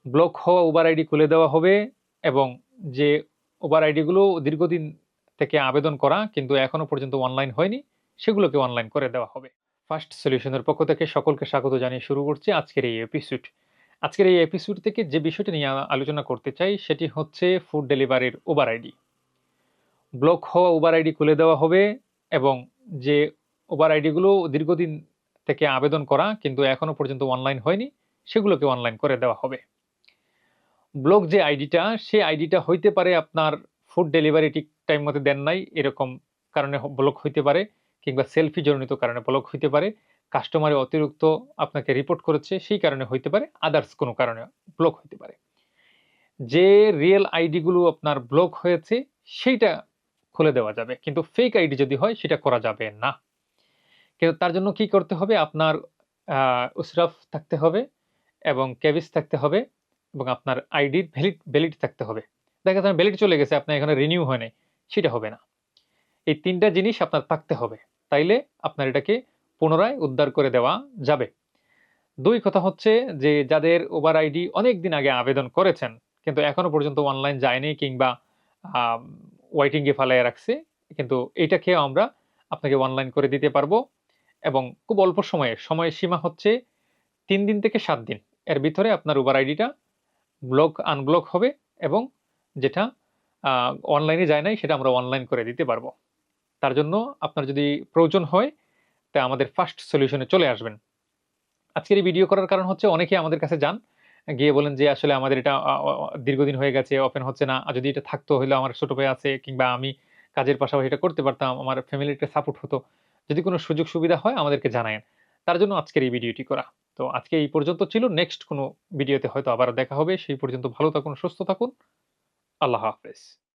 Block হওয়া Uber ID খুলে দেওয়া হবে এবং যে উবার আইডিগুলো দীর্ঘদিন থেকে আবেদন করা কিন্তু এখনো পর্যন্ত অনলাইন হয়নি, সেগুলোকে অনলাইন করে দেওয়া হবে। ফার্স্ট সলিউশনের পক্ষ থেকে সকলকে স্বাগত জানিয়ে শুরু করছি আজকের এই এপিসোড। আজকের এই এপিসোড থেকে যে বিষয়টা নিয়ে আলোচনা করতে চাই সেটি হচ্ছে ফুড ডেলিভারির উবার আইডি। ব্লক হওয়া উবার আইডি খুলে দেওয়া হবে এবং যে উবার আইডিগুলো দীর্ঘদিন থেকে আবেদন করা কিন্তু এখনো পর্যন্ত অনলাইন হয়নি, সেগুলোকে অনলাইন করে দেওয়া হবে। ব্লক যে আইডিটা, সে আইডিটা হইতে পারে আপনার ফুড ডেলিভারি ঠিক টাইম মতো দেন নাই, এরকম কারণে ব্লক হইতে পারে, কিংবা সেলফি জনিত কারণে ব্লক হইতে পারে, কাস্টমারে অতিরিক্ত আপনাকে রিপোর্ট করেছে সেই কারণে হইতে পারে, আদার্স কোনো কারণে ব্লক হইতে পারে। যে রিয়েল আইডি গুলো আপনার ব্লক হয়েছে সেইটা খুলে দেওয়া যাবে। কিন্তু ফেক আইডি যদি হয় সেটা করা যাবে না। কিন্তু তার জন্য কি করতে হবে? আপনার উসরাফ থাকতে হবে এবং কেবিস থাকতে হবে এবং আপনার আইডির ভ্যালিড থাকতে হবে। দেখা যায় ভ্যালিড চলে গেছে, আপনার এখানে রিনিউ হয় নাই, সেটা হবে না। এই ৩ টা জিনিস আপনার থাকতে হবে। তাইলে আপনার এটাকে পুনরায় উদ্ধার করে দেওয়া যাবে। ২ কথা হচ্ছে যে যাদের উবার আইডি অনেকদিন আগে আবেদন করেছেন, কিন্তু এখনো পর্যন্ত অনলাইন যায়নি কিংবা আম ওয়েটিং এ ফালাইয়া রাখছে। কিন্তু এইটাকেও আমরা আপনাকে অনলাইন করে দিতে পারবো এবং খুব অল্প সময়ে, সময়ের সীমা হচ্ছে ৩ দিন থেকে ৭ দিন। এর ভিতরে আপনার উবার আইডিটা আনব্লক হবে এবং যেটা আ অনলাইনে যায় নাই সেটা আমরা অনলাইন করে দিতে পারবো। তার জন্য আপনার যদি প্রয়োজন হয় তা আমাদের ফার্স্ট সলিউশন এ চলে আসবেন। আজকের এই ভিডিও করার কারণ হচ্ছে অনেকেই আমাদের কাছে যান। গিয়ে বলেন যে আসলে আমাদের এটা আ অ অ দীর্ঘদিন হয়ে গেছে, ওপেন হচ্ছে না। যদি এটা থাকতো হইলে আমার ছোট ভাই আছে কিংবা আমি কাজের পাশাপাশি এটা করতে পারতাম। আমার ফ্যামিলির একটা সাপোর্ট হতো। যদি কোন সুযোগ সুবিধা হয় আমাদেরকে জানায়েন। তার জন্য আজকের এই ভিডিওটি করা। তো আজকে এই পর্যন্ত ছিল। নেক্সট কোন ভিডিওতে হয়তো আবারও দেখা হবে। সেই পর্যন্ত ভালো থাকুন, সুস্থ থাকুন। আল্লাহ হাফেজ।